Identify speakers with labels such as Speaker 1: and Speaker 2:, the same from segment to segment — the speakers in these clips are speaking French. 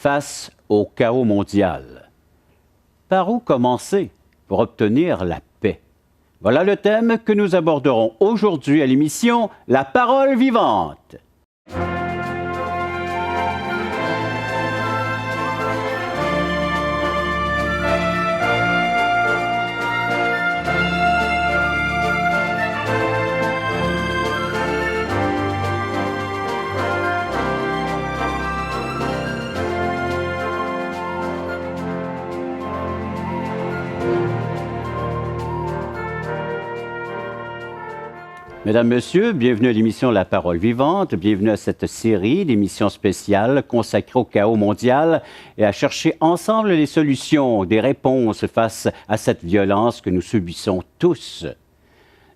Speaker 1: face au chaos mondial. Par où commencer pour obtenir la paix? Voilà le thème que nous aborderons aujourd'hui à l'émission La Parole vivante. Mesdames, Messieurs, bienvenue à l'émission La Parole vivante. Bienvenue à cette série d'émissions spéciales consacrées au chaos mondial et à chercher ensemble les solutions, des réponses face à cette violence que nous subissons tous.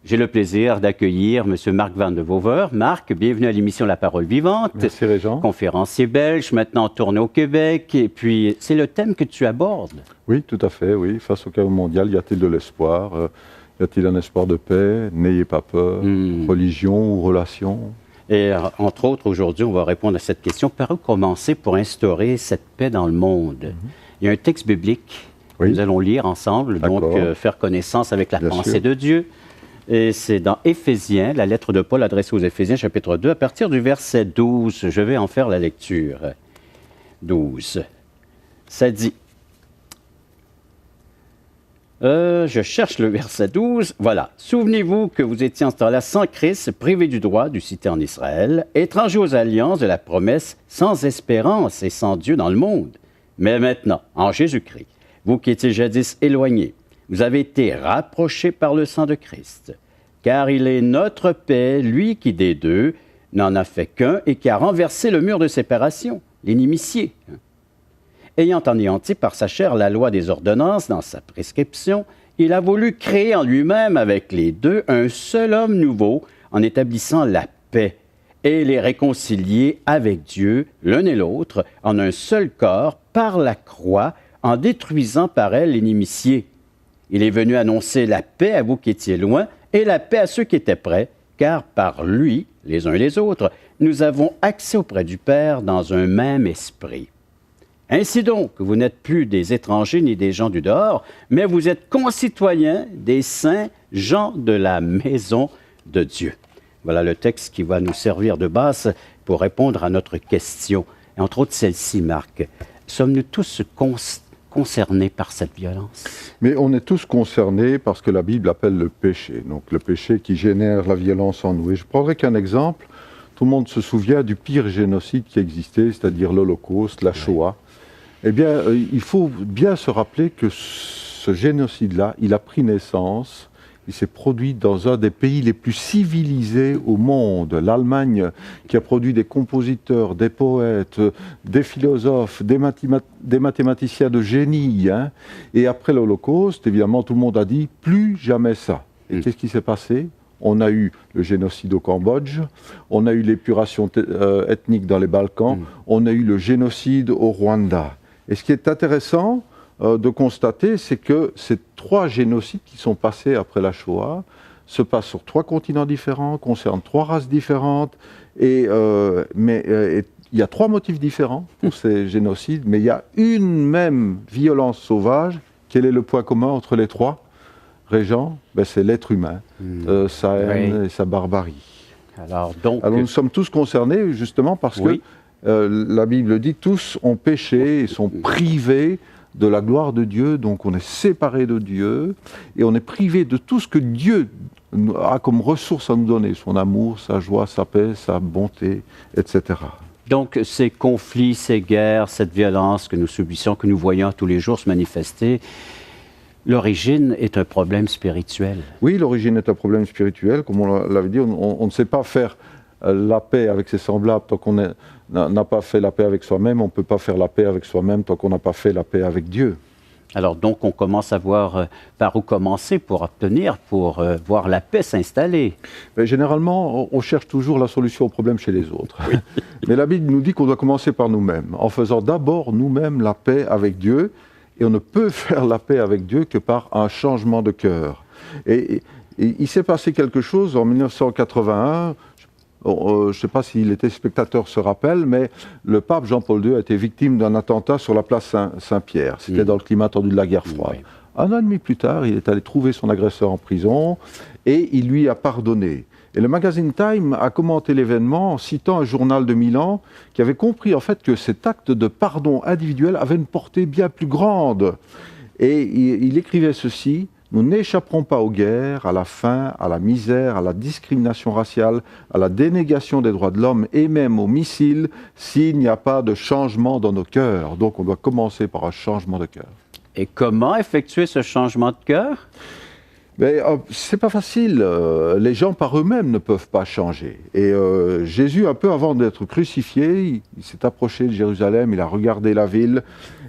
Speaker 1: J'ai le plaisir d'accueillir M. Marc Van de Vover. Marc, bienvenue à l'émission La Parole vivante.
Speaker 2: Merci, Régent.
Speaker 1: Conférencier belge, maintenant tourné au Québec. Et puis, c'est le thème que tu abordes.
Speaker 2: Oui, tout à fait, oui. Face au chaos mondial, y a-t-il de l'espoir Y a-t-il un espoir de paix? N'ayez pas peur. Religion ou relation?
Speaker 1: Et entre autres, aujourd'hui, on va répondre à cette question. Par où commencer pour instaurer cette paix dans le monde? Il y a un texte biblique que nous allons lire ensemble, donc faire connaissance avec la pensée de Dieu. Et c'est dans Éphésiens, la lettre de Paul adressée aux Éphésiens, chapitre 2, à partir du verset 12. Je vais en faire la lecture. 12. Ça dit... je cherche le verset 12. Voilà. Souvenez-vous que vous étiez en ce temps-là sans Christ, privés du droit du cité en Israël, étrangers aux alliances de la promesse, sans espérance et sans Dieu dans le monde. Mais maintenant, en Jésus-Christ, vous qui étiez jadis éloignés, vous avez été rapprochés par le sang de Christ. Car il est notre paix, lui qui des deux n'en a fait qu'un et qui a renversé le mur de séparation, l'inimitié. Ayant anéanti par sa chair la loi des ordonnances dans sa prescription, il a voulu créer en lui-même avec les deux un seul homme nouveau en établissant la paix et les réconcilier avec Dieu, l'un et l'autre, en un seul corps, par la croix, en détruisant par elle l'inimitié. Il est venu annoncer la paix à vous qui étiez loin et la paix à ceux qui étaient près, car par lui, les uns et les autres, nous avons accès auprès du Père dans un même esprit. Ainsi donc, vous n'êtes plus des étrangers ni des gens du dehors, mais vous êtes concitoyens des saints gens de la maison de Dieu. Voilà le texte qui va nous servir de base pour répondre à notre question. Et entre autres celle-ci, Marc. Sommes-nous tous concernés par cette violence?
Speaker 2: Mais on est tous concernés parce que la Bible appelle le péché. Donc le péché qui génère la violence en nous. Et je prendrai qu'un exemple. Tout le monde se souvient du pire génocide qui existait, c'est-à-dire l'Holocauste, la Shoah. Eh bien, il faut bien se rappeler que ce génocide-là, il a pris naissance, il s'est produit dans un des pays les plus civilisés au monde, l'Allemagne, qui a produit des compositeurs, des poètes, des philosophes, des mathématiciens de génie. Hein. Et après l'Holocauste, évidemment, tout le monde a dit « plus jamais ça ». Et qu'est-ce qui s'est passé ? On a eu le génocide au Cambodge, on a eu l'épuration ethnique dans les Balkans, on a eu le génocide au Rwanda. Et ce qui est intéressant de constater, c'est que ces trois génocides qui sont passés après la Shoah se passent sur trois continents différents, concernent trois races différentes, mais il y a trois motifs différents pour ces génocides, mais il y a une même violence sauvage. Quel est le point commun entre les trois, Régent? C'est l'être humain, sa haine et sa barbarie. Alors nous sommes tous concernés justement parce que la Bible dit tous ont péché et sont privés de la gloire de Dieu, donc on est séparés de Dieu et on est privé de tout ce que Dieu a comme ressource à nous donner, son amour, sa joie, sa paix, sa bonté, etc.
Speaker 1: Donc ces conflits, ces guerres, cette violence que nous subissons, que nous voyons tous les jours se manifester, l'origine est un problème spirituel.
Speaker 2: Oui, l'origine est un problème spirituel. Comme on l'avait dit, on ne sait pas faire la paix avec ses semblables tant qu'on n'a pas fait la paix avec soi-même. On ne peut pas faire la paix avec soi-même tant qu'on n'a pas fait la paix avec Dieu.
Speaker 1: Alors donc, on commence à voir par où commencer pour voir la paix s'installer.
Speaker 2: Mais généralement, on cherche toujours la solution au problème chez les autres. Oui. Mais la Bible nous dit qu'on doit commencer par nous-mêmes, en faisant d'abord nous-mêmes la paix avec Dieu. Et on ne peut faire la paix avec Dieu que par un changement de cœur. Et il s'est passé quelque chose en 1981, je ne sais pas si les téléspectateurs se rappellent, mais le pape Jean-Paul II a été victime d'un attentat sur la place Saint-Pierre. C'était dans le climat tendu de la guerre froide.
Speaker 1: Oui.
Speaker 2: Un an et demi plus tard, il est allé trouver son agresseur en prison et il lui a pardonné. Et le magazine Time a commenté l'événement en citant un journal de Milan qui avait compris en fait que cet acte de pardon individuel avait une portée bien plus grande. Et il écrivait ceci: nous n'échapperons pas aux guerres, à la faim, à la misère, à la discrimination raciale, à la dénégation des droits de l'homme et même aux missiles s'il n'y a pas de changement dans nos cœurs. Donc on doit commencer par un changement de cœur.
Speaker 1: Et comment effectuer ce changement de cœur?
Speaker 2: Mais c'est pas facile. Les gens par eux-mêmes ne peuvent pas changer. Et Jésus, un peu avant d'être crucifié, il s'est approché de Jérusalem, il a regardé la ville.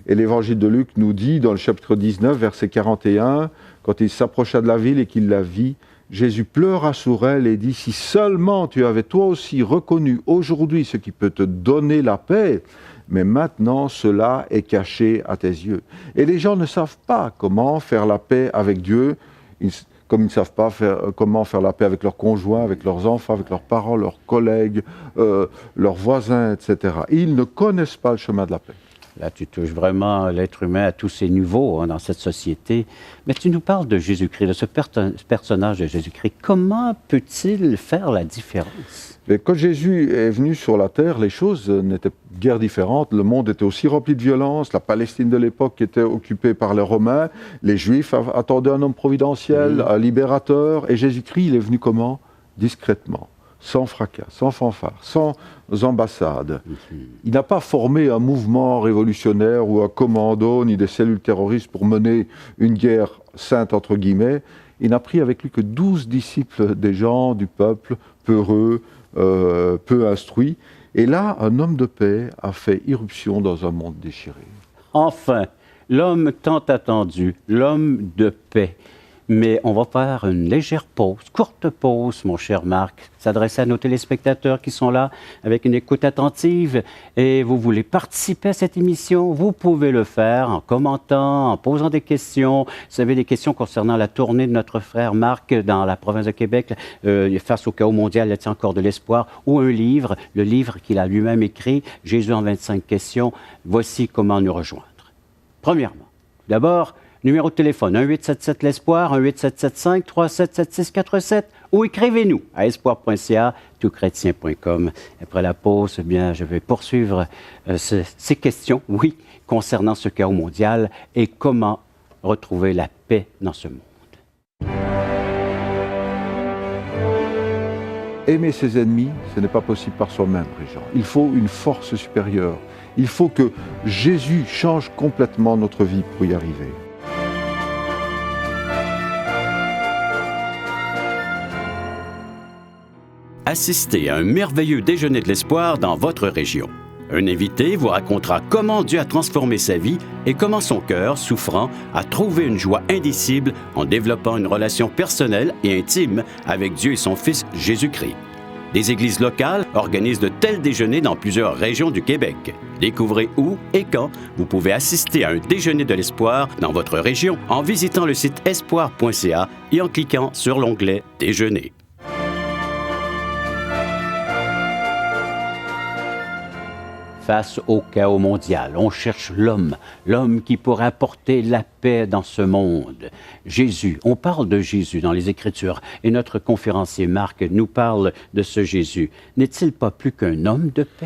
Speaker 2: Et l'évangile de Luc nous dit, dans le chapitre 19, verset 41, quand il s'approcha de la ville et qu'il la vit, Jésus pleura sur elle et dit: si seulement tu avais toi aussi reconnu aujourd'hui ce qui peut te donner la paix, mais maintenant cela est caché à tes yeux. Et les gens ne savent pas comment faire la paix avec Dieu, comme ils ne savent pas comment faire la paix avec leurs conjoints, avec leurs enfants, avec leurs parents, leurs collègues, leurs voisins, etc. Ils ne connaissent pas le chemin de la paix.
Speaker 1: Là, tu touches vraiment l'être humain à tous ses niveaux dans cette société. Mais tu nous parles de Jésus-Christ, de ce personnage de Jésus-Christ. Comment peut-il faire la différence?
Speaker 2: Et quand Jésus est venu sur la terre, les choses n'étaient guère différentes. Le monde était aussi rempli de violence. La Palestine de l'époque était occupée par les Romains. Les Juifs attendaient un homme providentiel, un libérateur. Et Jésus-Christ, il est venu comment? Discrètement, sans fracas, sans fanfare, sans ambassade. Il n'a pas formé un mouvement révolutionnaire ou un commando, ni des cellules terroristes pour mener une guerre sainte, entre guillemets. Il n'a pris avec lui que 12 disciples des gens, du peuple, peureux, peu instruits. Et là, un homme de paix a fait irruption dans un monde déchiré.
Speaker 1: Enfin, l'homme tant attendu, l'homme de paix. Mais on va faire une légère pause, courte pause, mon cher Marc, s'adresser à nos téléspectateurs qui sont là avec une écoute attentive et vous voulez participer à cette émission, vous pouvez le faire en commentant, en posant des questions. Vous avez des questions concernant la tournée de notre frère Marc dans la province de Québec, face au chaos mondial, y a-t-il encore de l'espoir? Ou un livre, le livre qu'il a lui-même écrit, Jésus en 25 questions. Voici comment nous rejoindre. Premièrement, d'abord, numéro de téléphone 1-877-LESPOIR, 1-877-537-7647 ou écrivez-nous à espoir.ca, toutchrétien.com. Après la pause, eh bien, je vais poursuivre ces questions, oui, concernant ce chaos mondial et comment retrouver la paix dans ce monde.
Speaker 2: Aimer ses ennemis, ce n'est pas possible par soi-même, Régent. Il faut une force supérieure. Il faut que Jésus change complètement notre vie pour y arriver.
Speaker 1: Assistez à un merveilleux déjeuner de l'espoir dans votre région. Un invité vous racontera comment Dieu a transformé sa vie et comment son cœur, souffrant, a trouvé une joie indicible en développant une relation personnelle et intime avec Dieu et son Fils Jésus-Christ. Des églises locales organisent de tels déjeuners dans plusieurs régions du Québec. Découvrez où et quand vous pouvez assister à un déjeuner de l'espoir dans votre région en visitant le site espoir.ca et en cliquant sur l'onglet « Déjeuner ». Face au chaos mondial, on cherche l'homme qui pourrait apporter la paix dans ce monde. Jésus, on parle de Jésus dans les Écritures et notre conférencier Marc nous parle de ce Jésus. N'est-il pas plus qu'un homme de paix?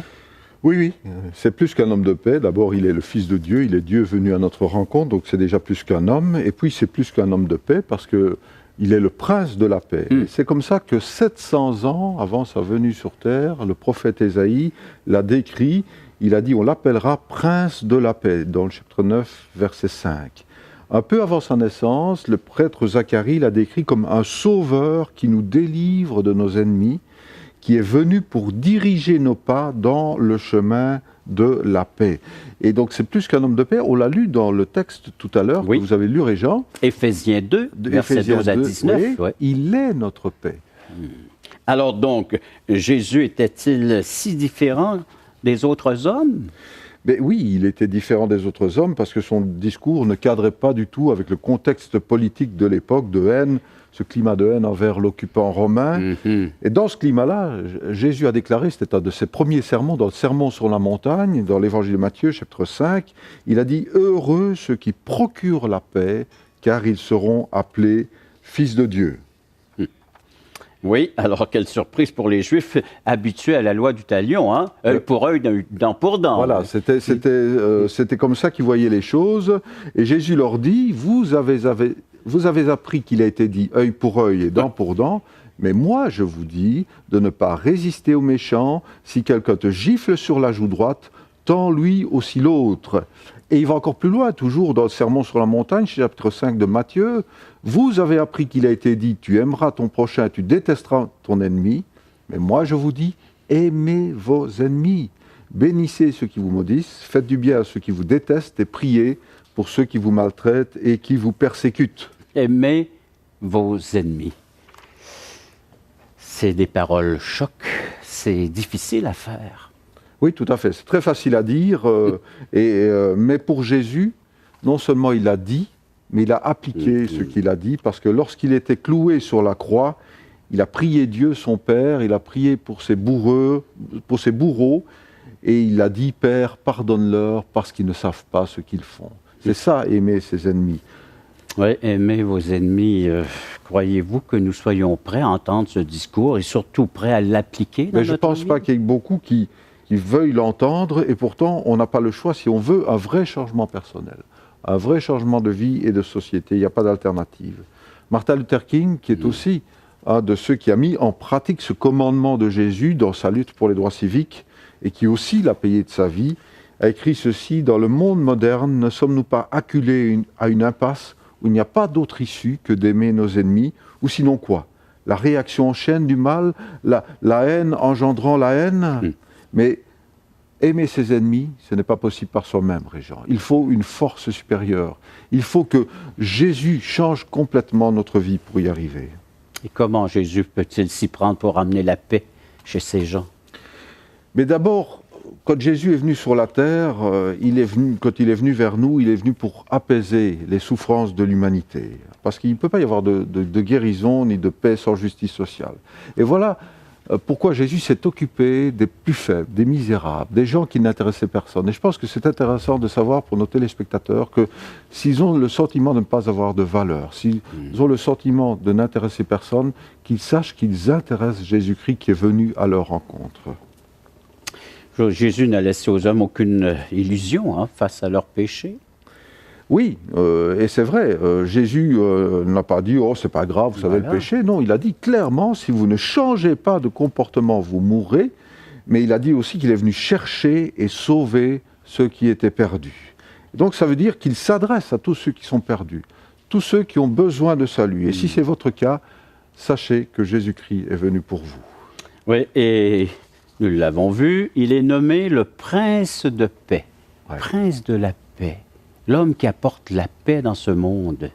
Speaker 2: Oui, c'est plus qu'un homme de paix. D'abord, il est le Fils de Dieu, il est Dieu venu à notre rencontre, donc c'est déjà plus qu'un homme. Et puis, c'est plus qu'un homme de paix parce que il est le prince de la paix. Et c'est comme ça que 700 ans avant sa venue sur terre, le prophète Ésaïe l'a décrit. Il a dit, on l'appellera prince de la paix, dans le chapitre 9, verset 5. Un peu avant sa naissance, le prêtre Zacharie l'a décrit comme un sauveur qui nous délivre de nos ennemis, qui est venu pour diriger nos pas dans le chemin de la paix. Et donc c'est plus qu'un homme de paix, on l'a lu dans le texte tout à l'heure, que vous avez lu, Régent.
Speaker 1: Éphésiens 2, verset 12 à 19.
Speaker 2: Oui, il est notre paix.
Speaker 1: Alors donc, Jésus était-il si différent des autres hommes?
Speaker 2: Mais oui, il était différent des autres hommes parce que son discours ne cadrait pas du tout avec le contexte politique de l'époque de haine ce climat de haine envers l'occupant romain. Et dans ce climat-là, Jésus a déclaré, c'était un de ses premiers sermons, dans le Sermon sur la montagne, dans l'Évangile de Matthieu, chapitre 5, il a dit « Heureux ceux qui procurent la paix, car ils seront appelés fils de Dieu ».
Speaker 1: Oui, alors quelle surprise pour les Juifs habitués à la loi du talion, hein? Œil pour œil, dent pour dent.
Speaker 2: Voilà, c'était comme ça qu'ils voyaient les choses. Et Jésus leur dit, vous avez appris qu'il a été dit œil pour œil et dent pour dent, mais moi je vous dis de ne pas résister aux méchants. Si quelqu'un te gifle sur la joue droite, tends-lui aussi l'autre. Et il va encore plus loin, toujours dans le Sermon sur la montagne, chapitre 5 de Matthieu. Vous avez appris qu'il a été dit, tu aimeras ton prochain, tu détesteras ton ennemi. Mais moi je vous dis, aimez vos ennemis. Bénissez ceux qui vous maudissent, faites du bien à ceux qui vous détestent et priez pour ceux qui vous maltraitent et qui vous persécutent.
Speaker 1: Aimez vos ennemis. C'est des paroles choc, c'est difficile à faire.
Speaker 2: Oui, tout à fait. C'est très facile à dire, mais pour Jésus, non seulement il a dit, mais il a appliqué ce qu'il a dit, parce que lorsqu'il était cloué sur la croix, il a prié Dieu, son Père, il a prié pour ses bourreaux, et il a dit, Père, pardonne-leur parce qu'ils ne savent pas ce qu'ils font. C'est ça, aimer ses ennemis.
Speaker 1: Oui, aimez vos ennemis. Croyez-vous que nous soyons prêts à entendre ce discours et surtout prêts à l'appliquer dans notre vie?
Speaker 2: Je ne pense pas qu'il y ait beaucoup qui veuillent l'entendre, et pourtant on n'a pas le choix si on veut un vrai changement personnel, un vrai changement de vie et de société. Il n'y a pas d'alternative. Martin Luther King, qui est aussi un de ceux qui a mis en pratique ce commandement de Jésus dans sa lutte pour les droits civiques, et qui aussi l'a payé de sa vie, a écrit ceci: « Dans le monde moderne, ne sommes-nous pas acculés à une impasse où il n'y a pas d'autre issue que d'aimer nos ennemis, ou sinon quoi? La réaction en chaîne du mal, la haine engendrant la haine. Mais aimer ses ennemis, ce n'est pas possible par soi-même, Régent. Il faut une force supérieure. Il faut que Jésus change complètement notre vie pour y arriver.
Speaker 1: Et comment Jésus peut-il s'y prendre pour amener la paix chez ces gens?
Speaker 2: Mais d'abord, quand Jésus est venu sur la terre, quand il est venu vers nous, il est venu pour apaiser les souffrances de l'humanité. Parce qu'il ne peut pas y avoir de guérison ni de paix sans justice sociale. Et voilà pourquoi Jésus s'est occupé des plus faibles, des misérables, des gens qui n'intéressaient personne. Et je pense que c'est intéressant de savoir pour nos téléspectateurs que s'ils ont le sentiment de ne pas avoir de valeur, s'ils ont le sentiment de n'intéresser personne, qu'ils sachent qu'ils intéressent Jésus-Christ qui est venu à leur rencontre.
Speaker 1: Jésus n'a laissé aux hommes aucune illusion face à leurs péchés.
Speaker 2: Oui, et c'est vrai, Jésus n'a pas dit « Oh, c'est pas grave, vous savez le péché ». Non, il a dit clairement « Si vous ne changez pas de comportement, vous mourrez ». Mais il a dit aussi qu'il est venu chercher et sauver ceux qui étaient perdus. Donc ça veut dire qu'il s'adresse à tous ceux qui sont perdus, tous ceux qui ont besoin de salut. Et si c'est votre cas, sachez que Jésus-Christ est venu pour vous.
Speaker 1: Oui, et nous l'avons vu, il est nommé le Prince de paix, Prince de la paix. L'homme qui apporte la paix dans ce monde.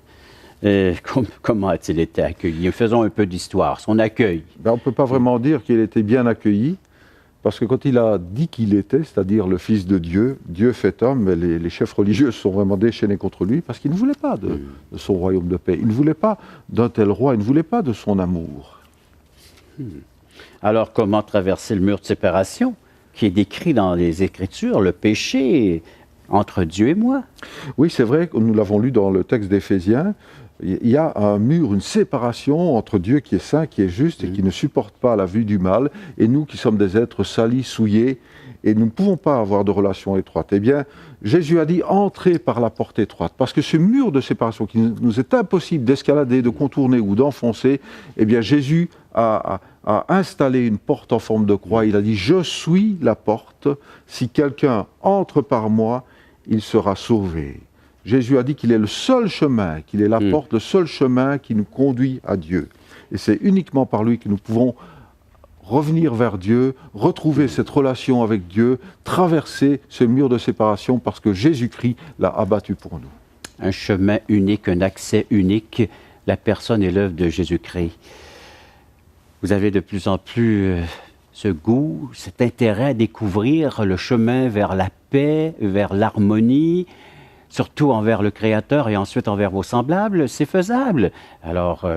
Speaker 1: Comment a-t-il été accueilli? Faisons un peu d'histoire, son accueil.
Speaker 2: On ne peut pas vraiment dire qu'il était bien accueilli, parce que quand il a dit qu'il était, c'est-à-dire le Fils de Dieu, Dieu fait homme, les chefs religieux se sont vraiment déchaînés contre lui, parce qu'il ne voulait pas de son royaume de paix. Il ne voulait pas d'un tel roi, il ne voulait pas de son amour.
Speaker 1: Alors comment traverser le mur de séparation, qui est décrit dans les Écritures, le péché entre Dieu et moi? Oui,
Speaker 2: c'est vrai, nous l'avons lu dans le texte d'Éphésiens, il y a un mur, une séparation entre Dieu qui est saint, qui est juste et qui ne supporte pas la vue du mal, et nous qui sommes des êtres salis, souillés, et nous ne pouvons pas avoir de relation étroite. Eh bien, Jésus a dit « Entrez par la porte étroite », parce que ce mur de séparation qui nous est impossible d'escalader, de contourner ou d'enfoncer, eh bien Jésus a installé une porte en forme de croix. Il a dit « Je suis la porte, si quelqu'un entre par moi, il sera sauvé ». Jésus a dit qu'il est le seul chemin, qu'il est la porte, le seul chemin qui nous conduit à Dieu. Et c'est uniquement par lui que nous pouvons revenir vers Dieu, retrouver cette relation avec Dieu, traverser ce mur de séparation parce que Jésus-Christ l'a abattu pour nous.
Speaker 1: Un chemin unique, un accès unique, la personne et l'œuvre de Jésus-Christ. Vous avez de plus en plus ce goût, cet intérêt à découvrir le chemin vers la paix, vers l'harmonie, surtout envers le Créateur et ensuite envers vos semblables. C'est faisable. Alors,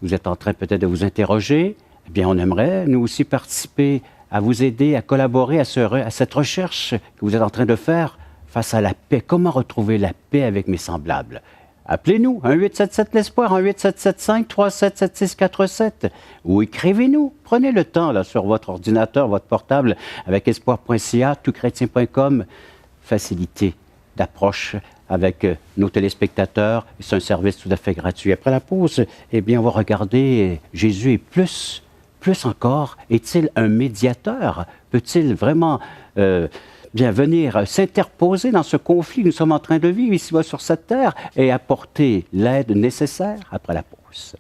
Speaker 1: vous êtes en train peut-être de vous interroger, eh bien, on aimerait, nous aussi, participer à vous aider, à collaborer à cette recherche que vous êtes en train de faire face à la paix. Comment retrouver la paix avec mes semblables? Appelez-nous, 1-877-l'Espoir, 1-877-537-7647, ou écrivez-nous. Prenez le temps là, sur votre ordinateur, votre portable, avec espoir.ca, toutchrétien.com. Facilité d'approche avec nos téléspectateurs. C'est un service tout à fait gratuit. Après la pause, eh bien, on va regarder Jésus est plus encore. Est-il un médiateur? Peut-il vraiment bien venir s'interposer dans ce conflit que nous sommes en train de vivre ici sur cette terre et apporter l'aide nécessaire après la pause?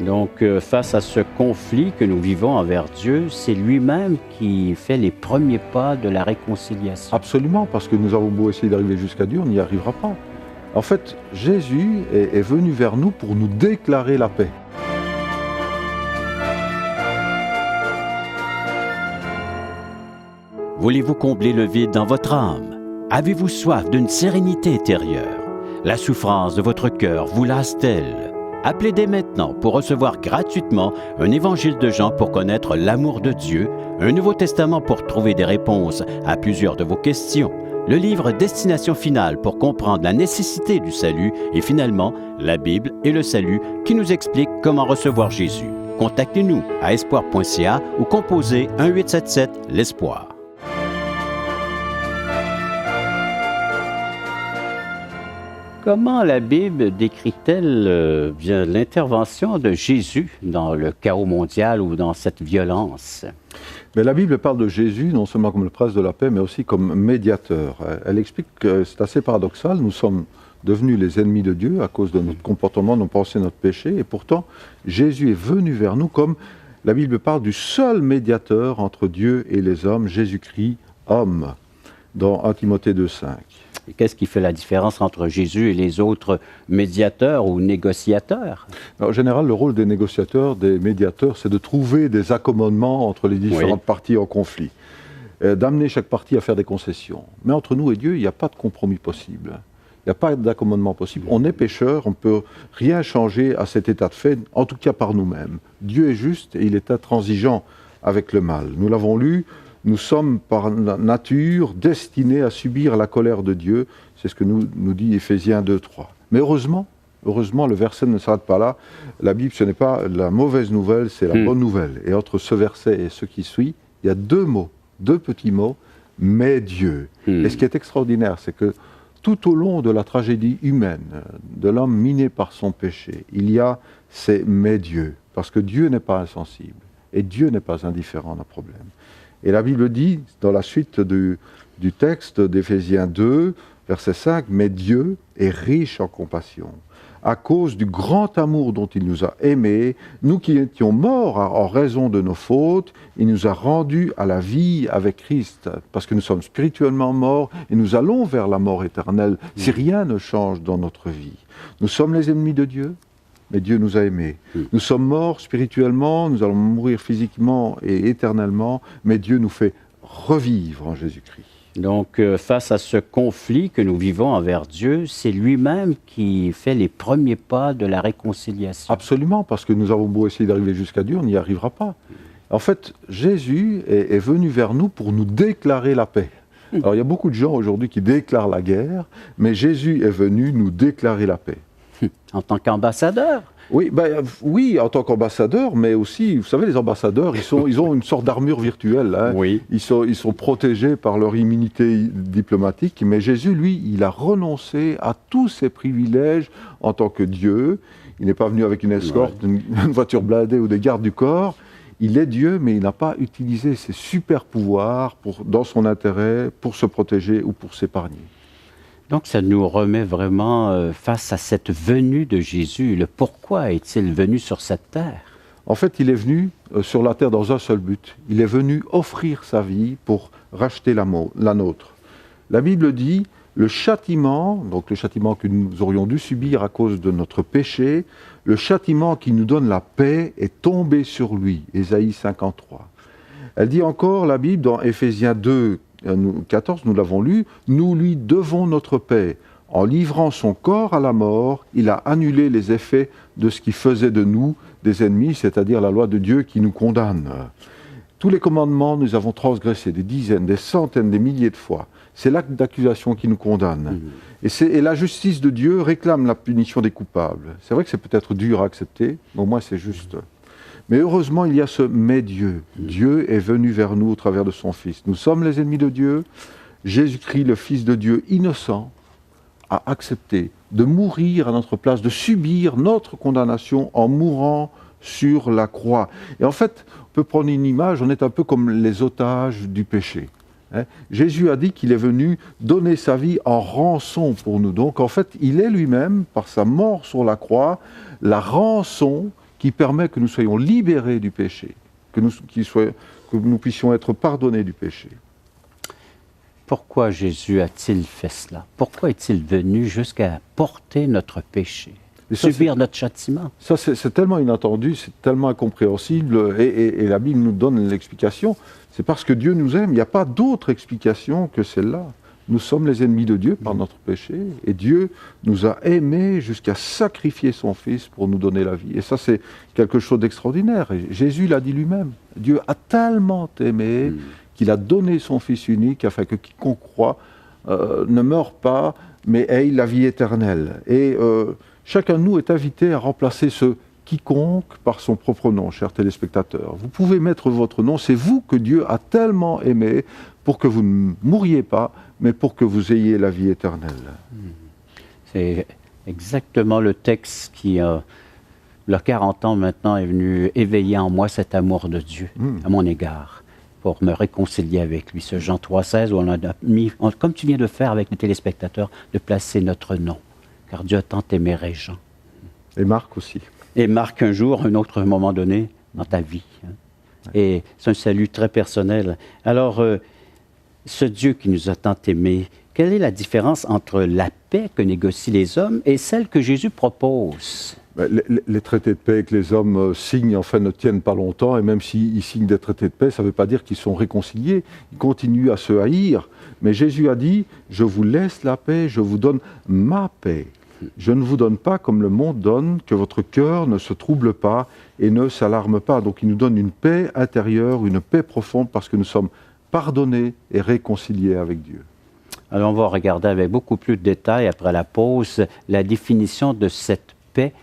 Speaker 1: Donc, face à ce conflit que nous vivons envers Dieu, c'est lui-même qui fait les premiers pas de la réconciliation.
Speaker 2: Absolument, parce que nous avons beau essayer d'arriver jusqu'à Dieu, on n'y arrivera pas. En fait, Jésus est venu vers nous pour nous déclarer la paix.
Speaker 1: Voulez-vous combler le vide dans votre âme? Avez-vous soif d'une sérénité intérieure? La souffrance de votre cœur vous lasse-t-elle? Appelez dès maintenant pour recevoir gratuitement un évangile de Jean pour connaître l'amour de Dieu, un Nouveau Testament pour trouver des réponses à plusieurs de vos questions, le livre Destination finale pour comprendre la nécessité du salut et finalement la Bible et le salut qui nous explique comment recevoir Jésus. Contactez-nous à espoir.ca ou composez 1-877-l'Espoir. Comment la Bible décrit-elle bien l'intervention de Jésus dans le chaos mondial ou dans cette violence?
Speaker 2: Mais la Bible parle de Jésus non seulement comme le prince de la paix, mais aussi comme médiateur. Elle explique que c'est assez paradoxal, nous sommes devenus les ennemis de Dieu à cause de notre comportement, nos pensées, notre péché, et pourtant Jésus est venu vers nous comme la Bible parle du seul médiateur entre Dieu et les hommes, Jésus-Christ, homme, dans 1 Timothée 2,5.
Speaker 1: Et qu'est-ce qui fait la différence entre Jésus et les autres médiateurs ou négociateurs?
Speaker 2: En général, le rôle des négociateurs, des médiateurs, c'est de trouver des accommodements entre les différentes parties en conflit, d'amener chaque partie à faire des concessions. Mais entre nous et Dieu, il n'y a pas de compromis possible. Il n'y a pas d'accommodement possible. On est pécheurs, on ne peut rien changer à cet état de fait, en tout cas par nous-mêmes. Dieu est juste et il est intransigeant avec le mal. Nous l'avons lu. Nous sommes par nature destinés à subir la colère de Dieu. C'est ce que nous dit Éphésiens 2,3. Mais heureusement, le verset ne s'arrête pas là. La Bible, ce n'est pas la mauvaise nouvelle, c'est la bonne nouvelle. Et entre ce verset et ce qui suit, il y a deux petits mots, « mais Dieu ». Et ce qui est extraordinaire, c'est que tout au long de la tragédie humaine, de l'homme miné par son péché, il y a ces « mais Dieu ». Parce que Dieu n'est pas insensible et Dieu n'est pas indifférent à nos problèmes. Et la Bible dit, dans la suite du texte d'Éphésiens 2, verset 5, « Mais Dieu est riche en compassion. À cause du grand amour dont il nous a aimés, nous qui étions morts en raison de nos fautes, il nous a rendus à la vie avec Christ. » Parce que nous sommes spirituellement morts et nous allons vers la mort éternelle si rien ne change dans notre vie. Nous sommes les ennemis de Dieu. Mais Dieu nous a aimés. Nous sommes morts spirituellement, nous allons mourir physiquement et éternellement, mais Dieu nous fait revivre en Jésus-Christ.
Speaker 1: Donc, face à ce conflit que nous vivons envers Dieu, c'est lui-même qui fait les premiers pas de la réconciliation.
Speaker 2: Absolument, parce que nous avons beau essayer d'arriver jusqu'à Dieu, on n'y arrivera pas. En fait, Jésus est venu vers nous pour nous déclarer la paix. Alors, il y a beaucoup de gens aujourd'hui qui déclarent la guerre, mais Jésus est venu nous déclarer la paix.
Speaker 1: En tant qu'ambassadeur?
Speaker 2: Oui, en tant qu'ambassadeur, mais aussi, vous savez, les ambassadeurs, ils ont une sorte d'armure virtuelle. Hein.
Speaker 1: Oui.
Speaker 2: Ils sont protégés par leur immunité diplomatique, mais Jésus, lui, il a renoncé à tous ses privilèges en tant que Dieu. Il n'est pas venu avec une escorte, une voiture blindée ou des gardes du corps. Il est Dieu, mais il n'a pas utilisé ses super pouvoirs dans son intérêt, pour se protéger ou pour s'épargner.
Speaker 1: Donc, ça nous remet vraiment face à cette venue de Jésus. Le pourquoi est-il venu sur cette terre?
Speaker 2: En fait, il est venu sur la terre dans un seul but. Il est venu offrir sa vie pour racheter la nôtre. La Bible dit, le châtiment, donc le châtiment que nous aurions dû subir à cause de notre péché, le châtiment qui nous donne la paix est tombé sur lui. Ésaïe 53. Elle dit encore, la Bible, dans Éphésiens 2, 14, nous l'avons lu, nous lui devons notre paix En livrant son corps à la mort, il a annulé les effets de ce qui faisait de nous des ennemis, c'est-à-dire la loi de Dieu qui nous condamne. Tous les commandements, nous avons transgressé des dizaines, des centaines, des milliers de fois. C'est l'acte d'accusation qui nous condamne. Et la justice de Dieu réclame la punition des coupables. C'est vrai que c'est peut-être dur à accepter, mais au moins c'est juste. Mais heureusement, il y a ce « mais Dieu ». Dieu est venu vers nous au travers de son Fils. Nous sommes les ennemis de Dieu. Jésus-Christ, le Fils de Dieu innocent, a accepté de mourir à notre place, de subir notre condamnation en mourant sur la croix. Et en fait, on peut prendre une image, on est un peu comme les otages du péché. Jésus a dit qu'il est venu donner sa vie en rançon pour nous. Donc en fait, il est lui-même, par sa mort sur la croix, la rançon qui permet que nous soyons libérés du péché, que nous puissions être pardonnés du péché.
Speaker 1: Pourquoi Jésus a-t-il fait cela? Pourquoi est-il venu jusqu'à porter notre péché, subir notre châtiment?
Speaker 2: Ça, c'est tellement inattendu, c'est tellement incompréhensible, et la Bible nous donne l'explication. C'est parce que Dieu nous aime, il n'y a pas d'autre explication que celle-là. Nous sommes les ennemis de Dieu par notre péché, et Dieu nous a aimés jusqu'à sacrifier son Fils pour nous donner la vie. Et ça, c'est quelque chose d'extraordinaire. Et Jésus l'a dit lui-même. Dieu a tellement aimé qu'il a donné son Fils unique afin que quiconque croit ne meure pas, mais ait la vie éternelle. Et chacun de nous est invité à remplacer ce quiconque par son propre nom, chers téléspectateurs. Vous pouvez mettre votre nom, c'est vous que Dieu a tellement aimé pour que vous ne mouriez pas, mais pour que vous ayez la vie éternelle.
Speaker 1: C'est exactement le texte qui, il y a 40 ans maintenant, est venu éveiller en moi cet amour de Dieu à mon égard, pour me réconcilier avec lui. Ce Jean 3,16 où on a mis, comme tu viens de faire avec les téléspectateurs, de placer notre nom, car Dieu a tant aimé Jean.
Speaker 2: Et Marc aussi.
Speaker 1: Et Marc, un jour, un autre moment donné, dans ta vie. Et c'est un salut très personnel. Alors, ce Dieu qui nous a tant aimés, quelle est la différence entre la paix que négocient les hommes et celle que Jésus propose?
Speaker 2: Les traités de paix que les hommes signent, enfin, ne tiennent pas longtemps, et même s'ils signent des traités de paix, ça ne veut pas dire qu'ils sont réconciliés. Ils continuent à se haïr. Mais Jésus a dit, « Je vous laisse la paix, je vous donne ma paix. Je ne vous donne pas comme le monde donne, que votre cœur ne se trouble pas et ne s'alarme pas. » Donc il nous donne une paix intérieure, une paix profonde, parce que nous sommes pardonnés et réconciliés avec Dieu.
Speaker 1: Alors on va regarder avec beaucoup plus de détails, après la pause, la définition de cette paix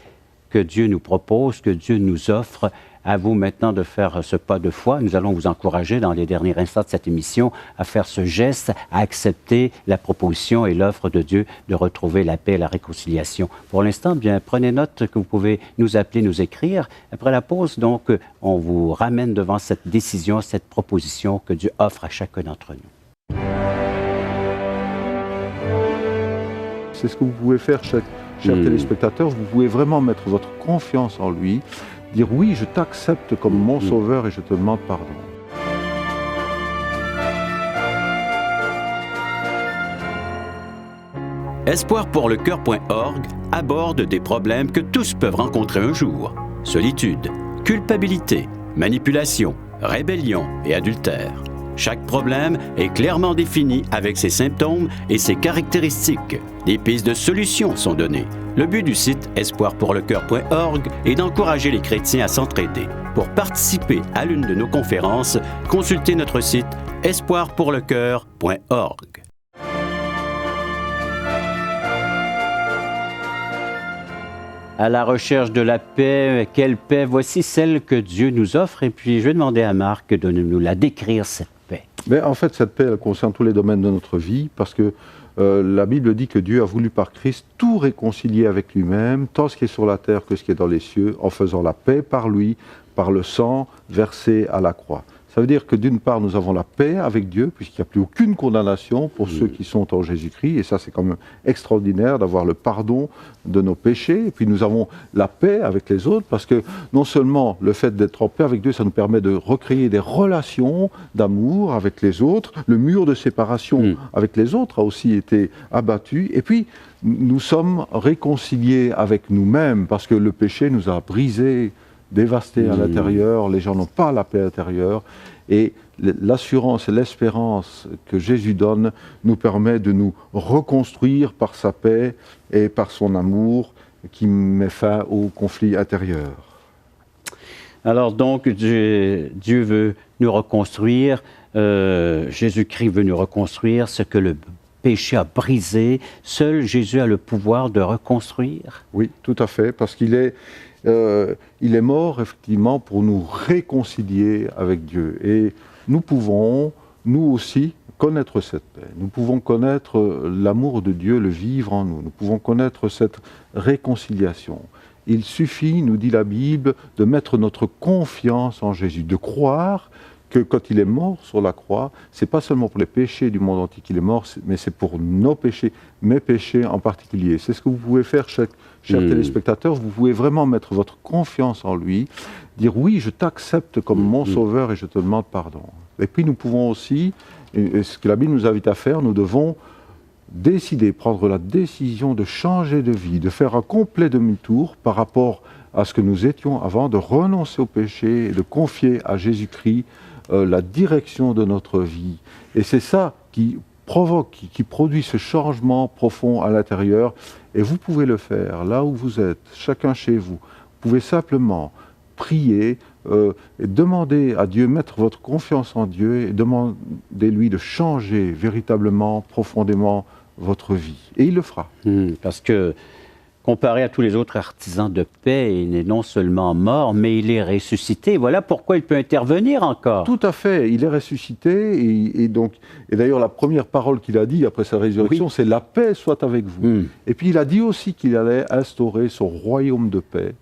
Speaker 1: que Dieu nous propose, que Dieu nous offre. À vous maintenant de faire ce pas de foi. Nous allons vous encourager dans les derniers instants de cette émission à faire ce geste, à accepter la proposition et l'offre de Dieu de retrouver la paix et la réconciliation. Pour l'instant, bien, prenez note que vous pouvez nous appeler, nous écrire. Après la pause, donc, on vous ramène devant cette décision, cette proposition que Dieu offre à chacun d'entre nous.
Speaker 2: C'est ce que vous pouvez faire, chers téléspectateurs. Vous pouvez vraiment mettre votre confiance en lui, dire « Oui, je t'accepte comme mon sauveur et je te demande pardon. »
Speaker 3: Espoirpourlecoeur.org aborde des problèmes que tous peuvent rencontrer un jour. Solitude, culpabilité, manipulation, rébellion et adultère. Chaque problème est clairement défini avec ses symptômes et ses caractéristiques. Des pistes de solutions sont données. Le but du site espoirpourlecoeur.org est d'encourager les chrétiens à s'entraider. Pour participer à l'une de nos conférences, consultez notre site espoirpourlecoeur.org.
Speaker 1: À la recherche de la paix, quelle paix? Voici celle que Dieu nous offre. Et puis, je vais demander à Marc de nous la décrire, cette paix.
Speaker 2: Mais en fait, cette paix, elle concerne tous les domaines de notre vie, parce que la Bible dit que Dieu a voulu par Christ tout réconcilier avec lui-même, tant ce qui est sur la terre que ce qui est dans les cieux, en faisant la paix par lui, par le sang versé à la croix. Ça veut dire que d'une part, nous avons la paix avec Dieu, puisqu'il n'y a plus aucune condamnation pour ceux qui sont en Jésus-Christ, et ça c'est quand même extraordinaire d'avoir le pardon de nos péchés, et puis nous avons la paix avec les autres, parce que non seulement le fait d'être en paix avec Dieu, ça nous permet de recréer des relations d'amour avec les autres, le mur de séparation avec les autres a aussi été abattu, et puis nous sommes réconciliés avec nous-mêmes, parce que le péché nous a brisés, dévastés à l'intérieur, les gens n'ont pas la paix intérieure, Et l'assurance et l'espérance que Jésus donne nous permet de nous reconstruire par sa paix et par son amour qui met fin au conflit intérieur.
Speaker 1: Alors donc, Dieu veut nous reconstruire, Jésus-Christ veut nous reconstruire ce que le péché a brisé. Seul Jésus a le pouvoir de reconstruire.
Speaker 2: Oui, tout à fait, parce qu'il est mort effectivement pour nous réconcilier avec Dieu. Et nous pouvons, nous aussi, connaître cette paix. Nous pouvons connaître l'amour de Dieu, le vivre en nous. Nous pouvons connaître cette réconciliation. Il suffit, nous dit la Bible, de mettre notre confiance en Jésus, de croire que quand il est mort sur la croix, c'est pas seulement pour les péchés du monde entier qu'il est mort, mais c'est pour nos péchés, mes péchés en particulier. C'est ce que vous pouvez faire, chers téléspectateurs. Vous pouvez vraiment mettre votre confiance en lui, dire oui, je t'accepte comme mon sauveur et je te demande pardon. Et puis nous pouvons aussi, et ce que la Bible nous invite à faire, nous devons décider, prendre la décision de changer de vie, de faire un complet demi-tour par rapport à ce que nous étions avant, de renoncer au péché et de confier à Jésus-Christ la direction de notre vie. Et c'est ça qui provoque, qui produit ce changement profond à l'intérieur. Et vous pouvez le faire là où vous êtes, chacun chez vous. Vous pouvez simplement prier et demander à Dieu, mettre votre confiance en Dieu et demandez-lui de changer véritablement, profondément votre vie. Et il le fera.
Speaker 1: Parce que, comparé à tous les autres artisans de paix, il n'est non seulement mort, mais il est ressuscité. Voilà pourquoi il peut intervenir encore.
Speaker 2: Tout à fait. Il est ressuscité. Et d'ailleurs, la première parole qu'il a dit après sa résurrection, c'est « La paix soit avec vous ». Et puis, il a dit aussi qu'il allait instaurer son royaume de paix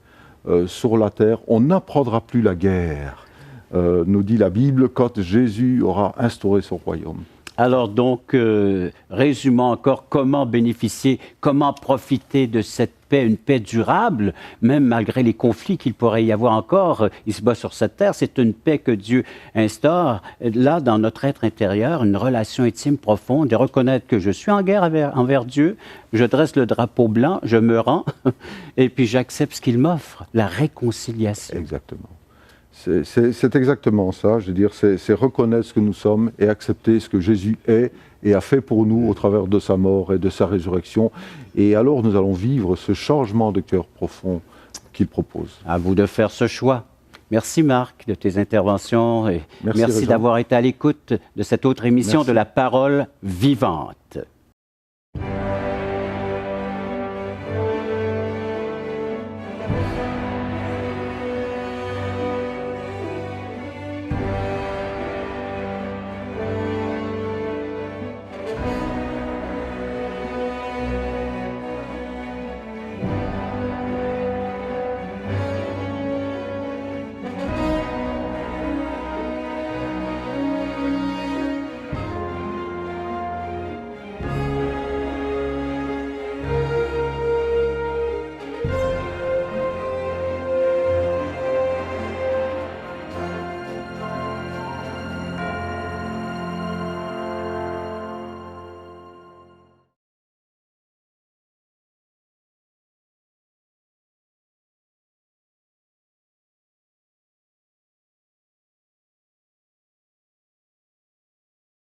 Speaker 2: sur la terre. On n'apprendra plus la guerre, nous dit la Bible, quand Jésus aura instauré son royaume.
Speaker 1: Alors donc, résumons encore comment bénéficier, comment profiter de cette paix, une paix durable, même malgré les conflits qu'il pourrait y avoir encore ici-bas sur cette terre. C'est une paix que Dieu instaure, là, dans notre être intérieur, une relation intime profonde, de reconnaître que je suis en guerre envers Dieu, je dresse le drapeau blanc, je me rends, et puis j'accepte ce qu'il m'offre, la réconciliation.
Speaker 2: Exactement. C'est exactement ça, je veux dire, c'est reconnaître ce que nous sommes et accepter ce que Jésus est et a fait pour nous au travers de sa mort et de sa résurrection. Et alors nous allons vivre ce changement de cœur profond qu'il propose.
Speaker 1: À vous de faire ce choix. Merci Marc de tes interventions et merci d'avoir été à l'écoute de cette autre émission de La Parole vivante.